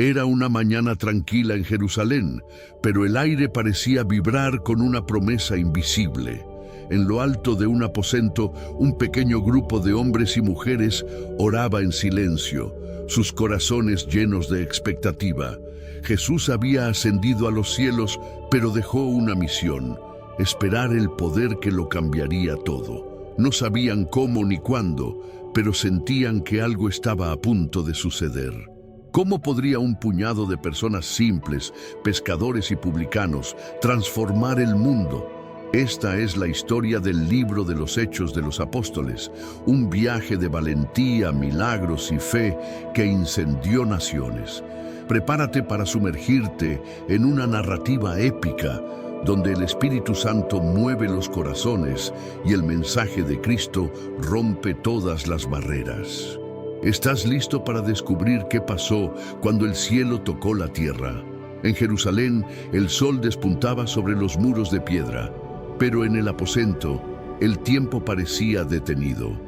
Era una mañana tranquila en Jerusalén, pero el aire parecía vibrar con una promesa invisible. En lo alto de un aposento, un pequeño grupo de hombres y mujeres oraba en silencio, sus corazones llenos de expectativa. Jesús había ascendido a los cielos, pero dejó una misión: esperar el poder que lo cambiaría todo. No sabían cómo ni cuándo, pero sentían que algo estaba a punto de suceder. ¿Cómo podría un puñado de personas simples, pescadores y publicanos, transformar el mundo? Esta es la historia del libro de los Hechos de los Apóstoles, un viaje de valentía, milagros y fe que incendió naciones. Prepárate para sumergirte en una narrativa épica donde el Espíritu Santo mueve los corazones y el mensaje de Cristo rompe todas las barreras. ¿Estás listo para descubrir qué pasó cuando el cielo tocó la tierra? En Jerusalén, el sol despuntaba sobre los muros de piedra, pero en el aposento, el tiempo parecía detenido.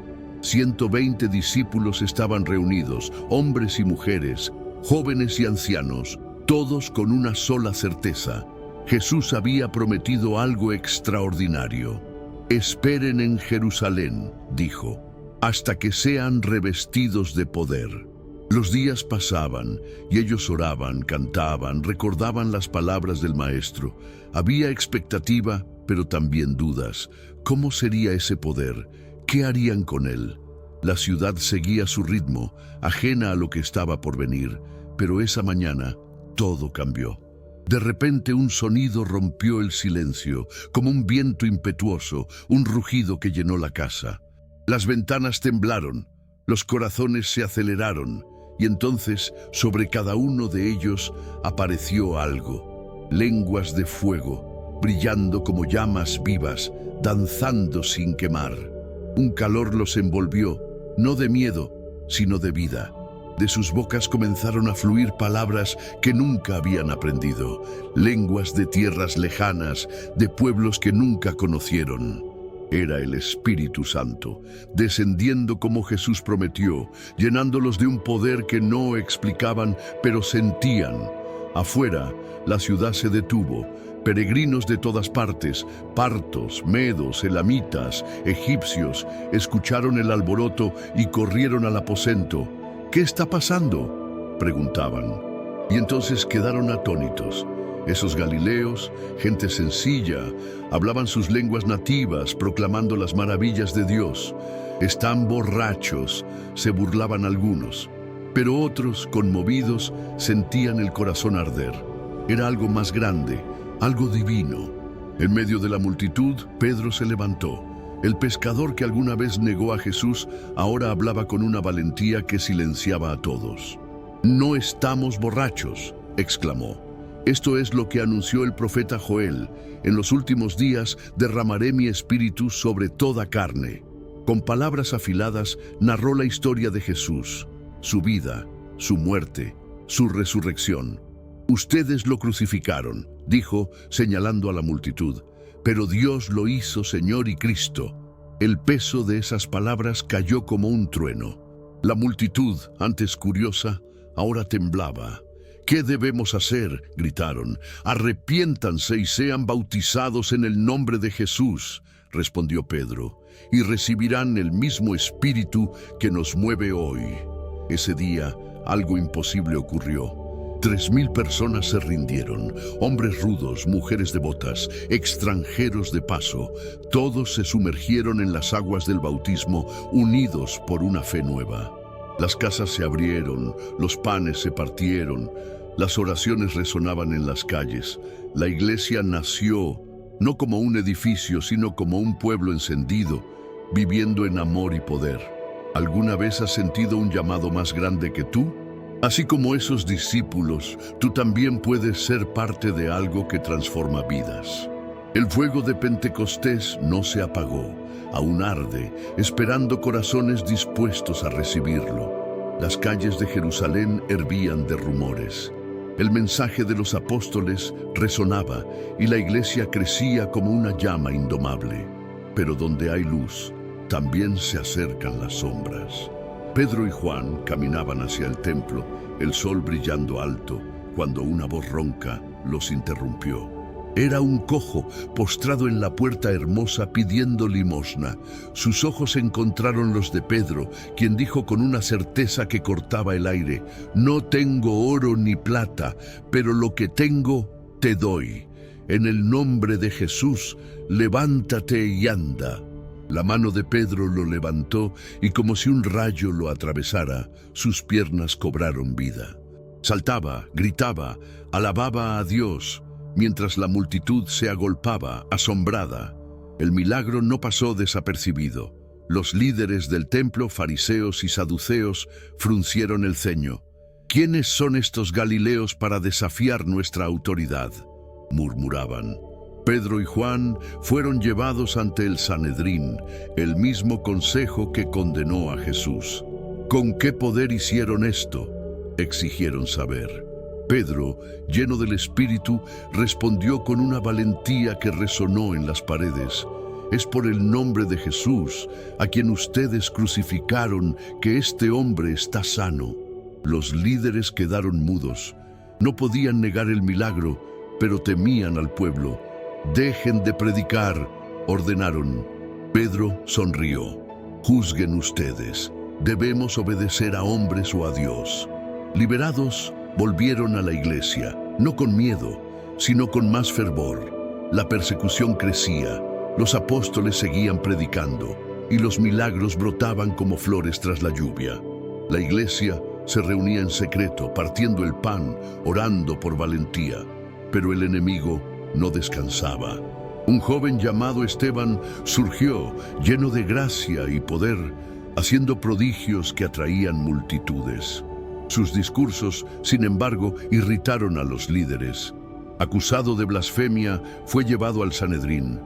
120 discípulos estaban reunidos, hombres y mujeres, jóvenes y ancianos, todos con una sola certeza: Jesús había prometido algo extraordinario. «Esperen en Jerusalén», dijo, «hasta que sean revestidos de poder». Los días pasaban y ellos oraban, cantaban, recordaban las palabras del Maestro. Había expectativa, pero también dudas. ¿Cómo sería ese poder? ¿Qué harían con él? La ciudad seguía su ritmo, ajena a lo que estaba por venir, pero esa mañana todo cambió. De repente un sonido rompió el silencio, como un viento impetuoso, un rugido que llenó la casa. Las ventanas temblaron, los corazones se aceleraron, y entonces sobre cada uno de ellos apareció algo: lenguas de fuego, brillando como llamas vivas, danzando sin quemar. Un calor los envolvió, no de miedo, sino de vida. De sus bocas comenzaron a fluir palabras que nunca habían aprendido, lenguas de tierras lejanas, de pueblos que nunca conocieron. Era el Espíritu Santo, descendiendo como Jesús prometió, llenándolos de un poder que no explicaban, pero sentían. Afuera, la ciudad se detuvo. Peregrinos de todas partes, partos, medos, elamitas, egipcios, escucharon el alboroto y corrieron al aposento. «¿Qué está pasando?», preguntaban. Y entonces quedaron atónitos. Esos galileos, gente sencilla, hablaban sus lenguas nativas, proclamando las maravillas de Dios. «Están borrachos», se burlaban algunos. Pero otros, conmovidos, sentían el corazón arder. Era algo más grande, algo divino. En medio de la multitud, Pedro se levantó. El pescador que alguna vez negó a Jesús ahora hablaba con una valentía que silenciaba a todos. «No estamos borrachos», exclamó. «Esto es lo que anunció el profeta Joel: en los últimos días derramaré mi espíritu sobre toda carne». Con palabras afiladas narró la historia de Jesús, su vida, su muerte, su resurrección. «Ustedes lo crucificaron», dijo, señalando a la multitud, «pero Dios lo hizo Señor y Cristo». El peso de esas palabras cayó como un trueno. La multitud, antes curiosa, ahora temblaba. «¿Qué debemos hacer?», gritaron. «Arrepiéntanse y sean bautizados en el nombre de Jesús», respondió Pedro, «y recibirán el mismo espíritu que nos mueve hoy». Ese día, algo imposible ocurrió. 3,000 personas se rindieron, hombres rudos, mujeres devotas, extranjeros de paso. Todos se sumergieron en las aguas del bautismo, unidos por una fe nueva. Las casas se abrieron, los panes se partieron, las oraciones resonaban en las calles. La iglesia nació, no como un edificio, sino como un pueblo encendido, viviendo en amor y poder. ¿Alguna vez has sentido un llamado más grande que tú? Así como esos discípulos, tú también puedes ser parte de algo que transforma vidas. El fuego de Pentecostés no se apagó, aún arde, esperando corazones dispuestos a recibirlo. Las calles de Jerusalén hervían de rumores. El mensaje de los apóstoles resonaba y la iglesia crecía como una llama indomable. Pero donde hay luz, también se acercan las sombras. Pedro y Juan caminaban hacia el templo, el sol brillando alto, cuando una voz ronca los interrumpió. Era un cojo postrado en la puerta hermosa pidiendo limosna. Sus ojos encontraron los de Pedro, quien dijo con una certeza que cortaba el aire: «No tengo oro ni plata, pero lo que tengo te doy. En el nombre de Jesús, levántate y anda». La mano de Pedro lo levantó y como si un rayo lo atravesara, sus piernas cobraron vida. Saltaba, gritaba, alababa a Dios, mientras la multitud se agolpaba, asombrada. El milagro no pasó desapercibido. Los líderes del templo, fariseos y saduceos, fruncieron el ceño. «¿Quiénes son estos galileos para desafiar nuestra autoridad?», murmuraban. Pedro y Juan fueron llevados ante el Sanedrín, el mismo consejo que condenó a Jesús. «¿Con qué poder hicieron esto?», exigieron saber. Pedro, lleno del Espíritu, respondió con una valentía que resonó en las paredes: «Es por el nombre de Jesús, a quien ustedes crucificaron, que este hombre está sano». Los líderes quedaron mudos. No podían negar el milagro, pero temían al pueblo. «Dejen de predicar», ordenaron. Pedro sonrió. «Juzguen ustedes. Debemos obedecer a hombres o a Dios». Liberados, volvieron a la iglesia, no con miedo, sino con más fervor. La persecución crecía, los apóstoles seguían predicando, y los milagros brotaban como flores tras la lluvia. La iglesia se reunía en secreto, partiendo el pan, orando por valentía. Pero el enemigo no descansaba. Un joven llamado Esteban surgió, lleno de gracia y poder, haciendo prodigios que atraían multitudes. Sus discursos, sin embargo, irritaron a los líderes. Acusado de blasfemia, fue llevado al Sanedrín.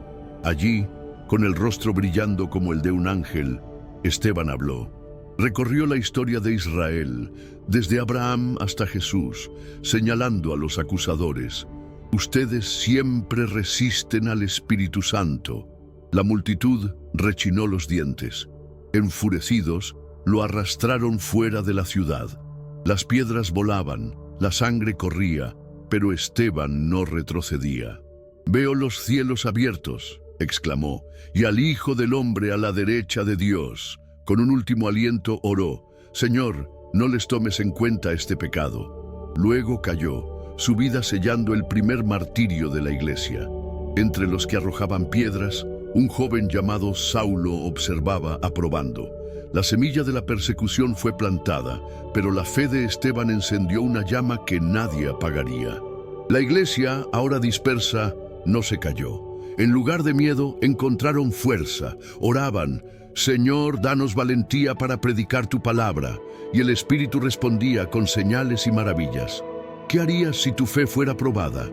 Allí, con el rostro brillando como el de un ángel, Esteban habló. Recorrió la historia de Israel, desde Abraham hasta Jesús, señalando a los acusadores. «Ustedes siempre resisten al Espíritu Santo». La multitud rechinó los dientes. Enfurecidos, lo arrastraron fuera de la ciudad. Las piedras volaban, la sangre corría, pero Esteban no retrocedía. «Veo los cielos abiertos», exclamó, «y al Hijo del Hombre a la derecha de Dios». Con un último aliento oró: «Señor, no les tomes en cuenta este pecado». Luego cayó, su vida sellando el primer martirio de la iglesia. Entre los que arrojaban piedras, un joven llamado Saulo observaba aprobando. La semilla de la persecución fue plantada, pero la fe de Esteban encendió una llama que nadie apagaría. La iglesia, ahora dispersa, no se cayó. En lugar de miedo, encontraron fuerza. Oraban: «Señor, danos valentía para predicar tu palabra». Y el Espíritu respondía con señales y maravillas. ¿Qué harías si tu fe fuera probada?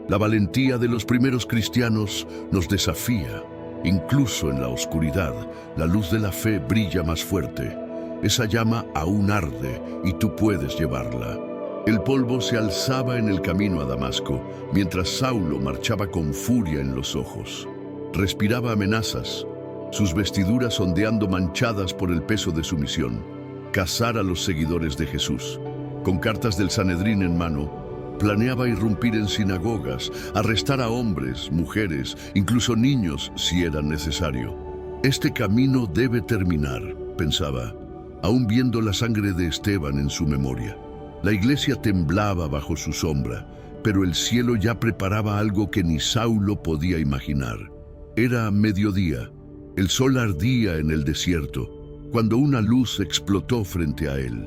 La valentía de los primeros cristianos nos desafía. Incluso en la oscuridad, la luz de la fe brilla más fuerte. Esa llama aún arde y tú puedes llevarla. El polvo se alzaba en el camino a Damasco, mientras Saulo marchaba con furia en los ojos. Respiraba amenazas, sus vestiduras ondeando manchadas por el peso de su misión: cazar a los seguidores de Jesús. Con cartas del Sanedrín en mano, planeaba irrumpir en sinagogas, arrestar a hombres, mujeres, incluso niños si era necesario. «Este camino debe terminar», pensaba, aún viendo la sangre de Esteban en su memoria. La iglesia temblaba bajo su sombra, pero el cielo ya preparaba algo que ni Saulo podía imaginar. Era mediodía, el sol ardía en el desierto, cuando una luz explotó frente a él,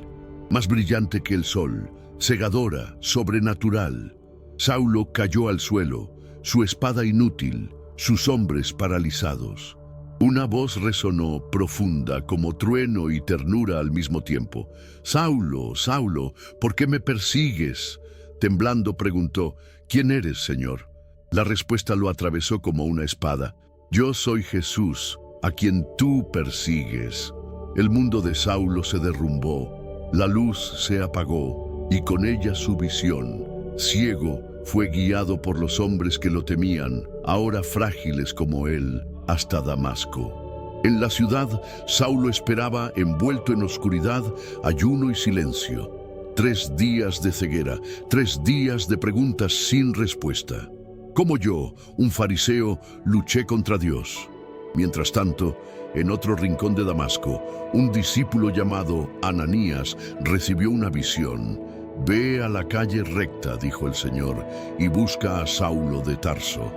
más brillante que el sol, cegadora, sobrenatural. Saulo cayó al suelo, su espada inútil, sus hombres paralizados. Una voz resonó profunda, como trueno y ternura al mismo tiempo. «Saulo, Saulo, ¿por qué me persigues?». Temblando preguntó: «¿Quién eres, Señor?». La respuesta lo atravesó como una espada: «Yo soy Jesús, a quien tú persigues». El mundo de Saulo se derrumbó, la luz se apagó, y con ella su visión. Ciego, fue guiado por los hombres que lo temían, ahora frágiles como él, hasta Damasco. En la ciudad, Saulo esperaba, envuelto en oscuridad, ayuno y silencio. 3 días de ceguera, 3 días de preguntas sin respuesta. ¿Cómo yo, un fariseo, luché contra Dios? Mientras tanto, en otro rincón de Damasco, un discípulo llamado Ananías recibió una visión. «Ve a la calle recta», dijo el Señor, «y busca a Saulo de Tarso».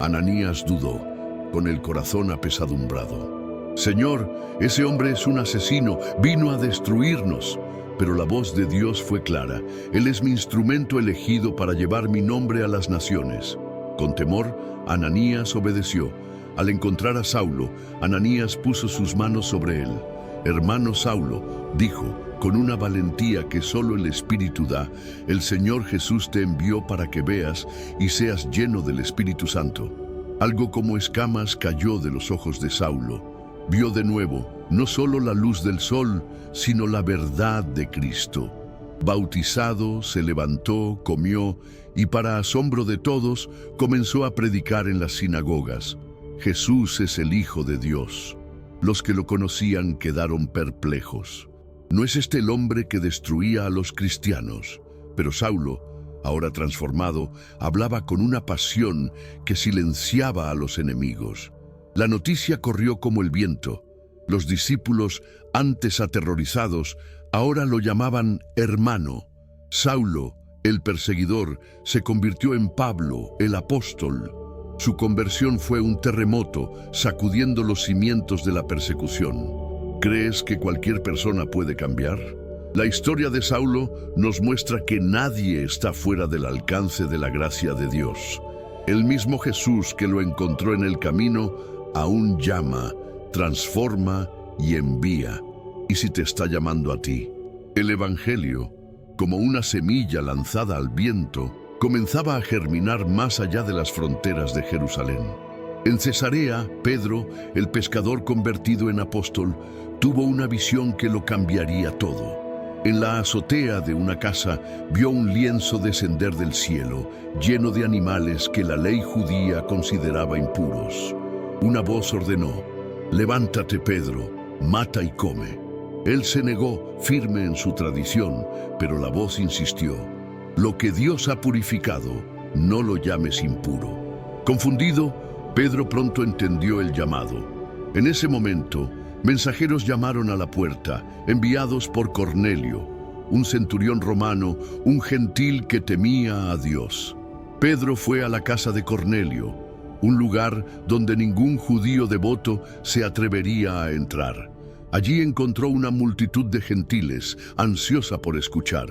Ananías dudó, con el corazón apesadumbrado. «Señor, ese hombre es un asesino, vino a destruirnos». Pero la voz de Dios fue clara. «Él es mi instrumento elegido para llevar mi nombre a las naciones». Con temor, Ananías obedeció. Al encontrar a Saulo, Ananías puso sus manos sobre él. «Hermano Saulo», dijo, con una valentía que solo el Espíritu da, «el Señor Jesús te envió para que veas y seas lleno del Espíritu Santo». Algo como escamas cayó de los ojos de Saulo. Vio de nuevo, no solo la luz del sol, sino la verdad de Cristo. Bautizado, se levantó, comió y, para asombro de todos, comenzó a predicar en las sinagogas. «Jesús es el Hijo de Dios». Los que lo conocían quedaron perplejos. ¿No es este el hombre que destruía a los cristianos? Pero Saulo, ahora transformado, hablaba con una pasión que silenciaba a los enemigos. La noticia corrió como el viento. Los discípulos, antes aterrorizados, ahora lo llamaban hermano. Saulo, el perseguidor, se convirtió en Pablo, el apóstol. Su conversión fue un terremoto, sacudiendo los cimientos de la persecución. ¿Crees que cualquier persona puede cambiar? La historia de Saulo nos muestra que nadie está fuera del alcance de la gracia de Dios. El mismo Jesús que lo encontró en el camino aún llama, transforma y envía. ¿Y si te está llamando a ti? El Evangelio, como una semilla lanzada al viento, comenzaba a germinar más allá de las fronteras de Jerusalén. En Cesarea, Pedro, el pescador convertido en apóstol, tuvo una visión que lo cambiaría todo. En la azotea de una casa vio un lienzo descender del cielo, lleno de animales que la ley judía consideraba impuros. Una voz ordenó: «Levántate, Pedro, mata y come». Él se negó, firme en su tradición, pero la voz insistió: «Lo que Dios ha purificado, no lo llames impuro». Confundido, Pedro pronto entendió el llamado. En ese momento, mensajeros llamaron a la puerta, enviados por Cornelio, un centurión romano, un gentil que temía a Dios. Pedro fue a la casa de Cornelio, un lugar donde ningún judío devoto se atrevería a entrar. Allí encontró una multitud de gentiles, ansiosa por escuchar.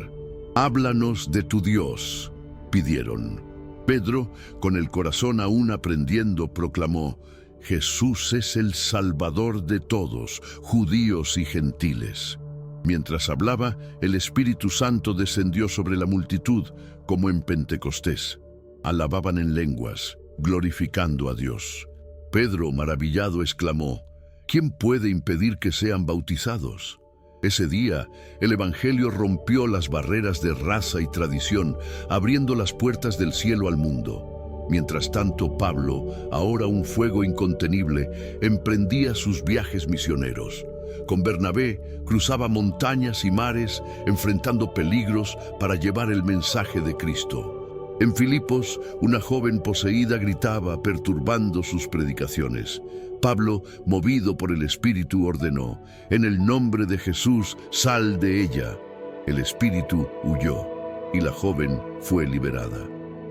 «Háblanos de tu Dios», pidieron. Pedro, con el corazón aún aprendiendo, proclamó: «Jesús es el Salvador de todos, judíos y gentiles». Mientras hablaba, el Espíritu Santo descendió sobre la multitud, como en Pentecostés. Alababan en lenguas, glorificando a Dios. Pedro, maravillado, exclamó: «¿Quién puede impedir que sean bautizados?». Ese día, el Evangelio rompió las barreras de raza y tradición, abriendo las puertas del cielo al mundo. Mientras tanto, Pablo, ahora un fuego incontenible, emprendía sus viajes misioneros. Con Bernabé, cruzaba montañas y mares, enfrentando peligros para llevar el mensaje de Cristo. En Filipos, una joven poseída gritaba, perturbando sus predicaciones. Pablo, movido por el Espíritu, ordenó: «En el nombre de Jesús, sal de ella». El espíritu huyó y la joven fue liberada.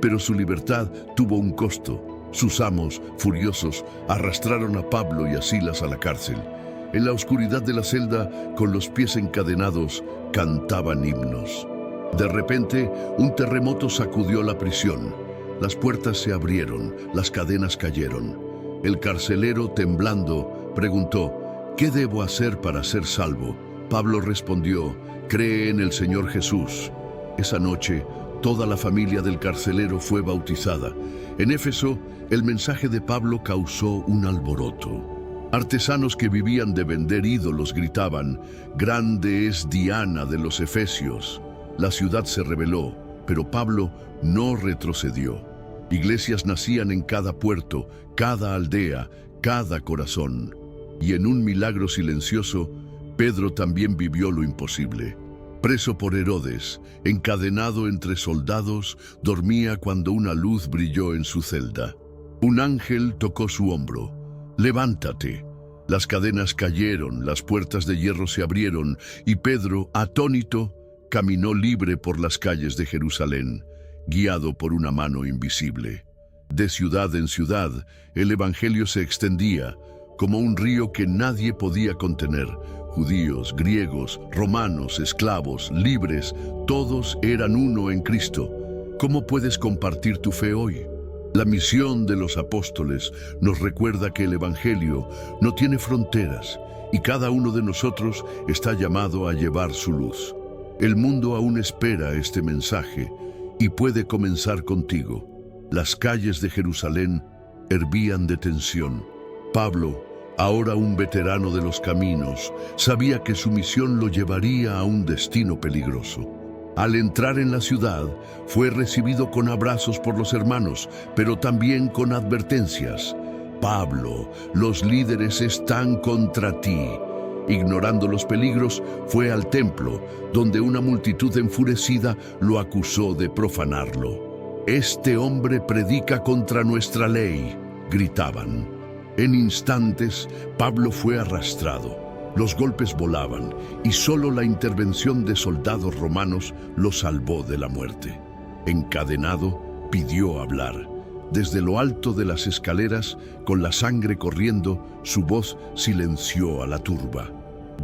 Pero su libertad tuvo un costo. Sus amos, furiosos, arrastraron a Pablo y a Silas a la cárcel. En la oscuridad de la celda, con los pies encadenados, cantaban himnos. De repente, un terremoto sacudió la prisión. Las puertas se abrieron, las cadenas cayeron. El carcelero, temblando, preguntó: «¿Qué debo hacer para ser salvo?». Pablo respondió: «Cree en el Señor Jesús». Esa noche, toda la familia del carcelero fue bautizada. En Éfeso, el mensaje de Pablo causó un alboroto. Artesanos que vivían de vender ídolos gritaban: «Grande es Diana de los Efesios». La ciudad se rebeló, pero Pablo no retrocedió. Iglesias nacían en cada puerto, cada aldea, cada corazón. Y en un milagro silencioso, Pedro también vivió lo imposible. Preso por Herodes, encadenado entre soldados, dormía cuando una luz brilló en su celda. Un ángel tocó su hombro. «Levántate». Las cadenas cayeron, las puertas de hierro se abrieron, y Pedro, atónito, caminó libre por las calles de Jerusalén, guiado por una mano invisible. De ciudad en ciudad, el evangelio se extendía, como un río que nadie podía contener. Judíos, griegos, romanos, esclavos, libres, todos eran uno en Cristo. ¿Cómo puedes compartir tu fe hoy? La misión de los apóstoles nos recuerda que el evangelio no tiene fronteras y cada uno de nosotros está llamado a llevar su luz. El mundo aún espera este mensaje y puede comenzar contigo. Las calles de Jerusalén hervían de tensión. Pablo, ahora un veterano de los caminos, sabía que su misión lo llevaría a un destino peligroso. Al entrar en la ciudad, fue recibido con abrazos por los hermanos, pero también con advertencias. «Pablo, los líderes están contra ti». Ignorando los peligros, fue al templo, donde una multitud enfurecida lo acusó de profanarlo. «Este hombre predica contra nuestra ley», gritaban. En instantes, Pablo fue arrastrado. Los golpes volaban y solo la intervención de soldados romanos lo salvó de la muerte. Encadenado, pidió hablar. Desde lo alto de las escaleras, con la sangre corriendo, su voz silenció a la turba.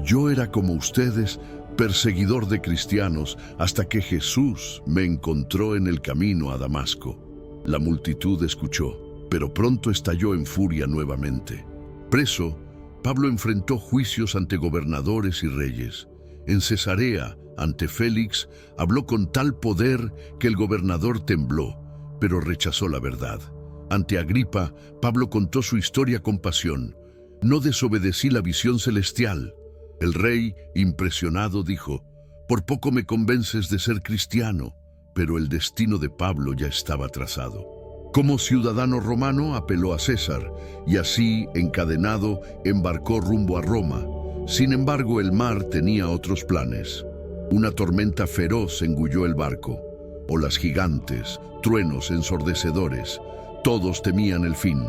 «Yo era como ustedes, perseguidor de cristianos, hasta que Jesús me encontró en el camino a Damasco». La multitud escuchó, pero pronto estalló en furia nuevamente. Preso, Pablo enfrentó juicios ante gobernadores y reyes. En Cesarea, ante Félix, habló con tal poder que el gobernador tembló, pero rechazó la verdad. Ante Agripa, Pablo contó su historia con pasión. «No desobedecí la visión celestial». El rey, impresionado, dijo: «Por poco me convences de ser cristiano», pero el destino de Pablo ya estaba trazado. Como ciudadano romano apeló a César y así, encadenado, embarcó rumbo a Roma. Sin embargo, el mar tenía otros planes. Una tormenta feroz engulló el barco. Olas gigantes, truenos ensordecedores. Todos temían el fin.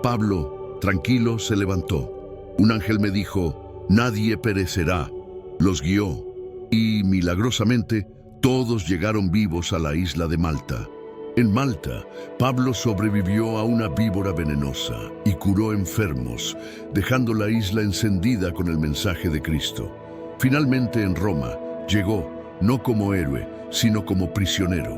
Pablo, tranquilo, se levantó. Un ángel me dijo: «Nadie perecerá». Los guió y, milagrosamente, todos llegaron vivos a la isla de Malta. En Malta, Pablo sobrevivió a una víbora venenosa y curó enfermos, dejando la isla encendida con el mensaje de Cristo. Finalmente, en Roma, llegó, no como héroe, sino como prisionero.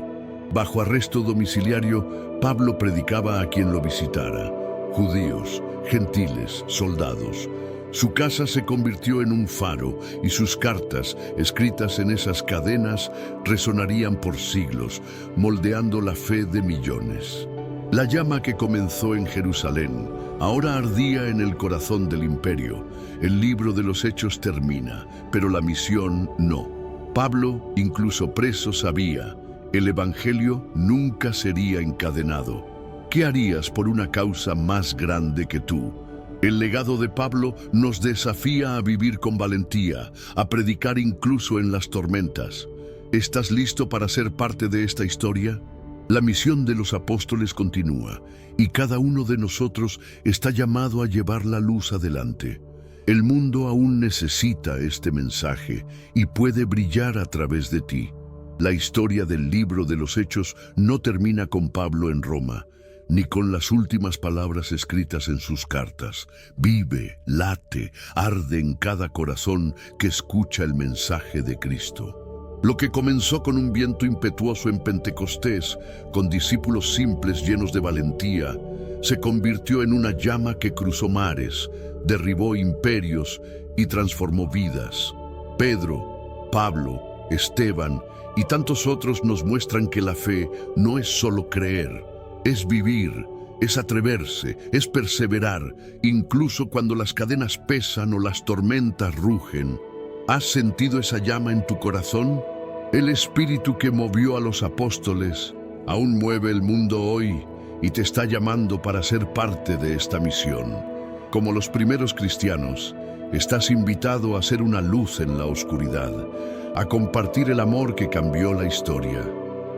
Bajo arresto domiciliario, Pablo predicaba a quien lo visitara: judíos, gentiles, soldados. Su casa se convirtió en un faro y sus cartas, escritas en esas cadenas, resonarían por siglos, moldeando la fe de millones. La llama que comenzó en Jerusalén ahora ardía en el corazón del imperio. El libro de los Hechos termina, pero la misión no. Pablo, incluso preso, sabía: el evangelio nunca sería encadenado. ¿Qué harías por una causa más grande que tú? El legado de Pablo nos desafía a vivir con valentía, a predicar incluso en las tormentas. ¿Estás listo para ser parte de esta historia? La misión de los apóstoles continúa, y cada uno de nosotros está llamado a llevar la luz adelante. El mundo aún necesita este mensaje y puede brillar a través de ti. La historia del libro de los Hechos no termina con Pablo en Roma, ni con las últimas palabras escritas en sus cartas. Vive, late, arde en cada corazón que escucha el mensaje de Cristo. Lo que comenzó con un viento impetuoso en Pentecostés, con discípulos simples llenos de valentía, se convirtió en una llama que cruzó mares, derribó imperios y transformó vidas. Pedro, Pablo, Esteban y tantos otros nos muestran que la fe no es solo creer, es vivir, es atreverse, es perseverar, incluso cuando las cadenas pesan o las tormentas rugen. ¿Has sentido esa llama en tu corazón? El espíritu que movió a los apóstoles aún mueve el mundo hoy y te está llamando para ser parte de esta misión. Como los primeros cristianos, estás invitado a ser una luz en la oscuridad, a compartir el amor que cambió la historia.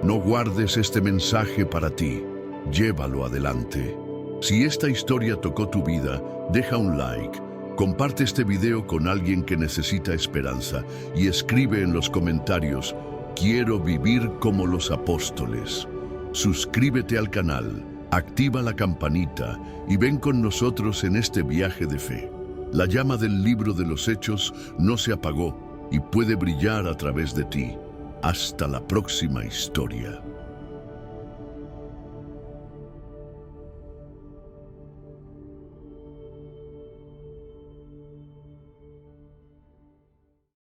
No guardes este mensaje para ti, llévalo adelante. Si esta historia tocó tu vida, deja un like, comparte este video con alguien que necesita esperanza y escribe en los comentarios: quiero vivir como los apóstoles. Suscríbete al canal, activa la campanita y ven con nosotros en este viaje de fe. La llama del libro de los Hechos no se apagó y puede brillar a través de ti. Hasta la próxima historia.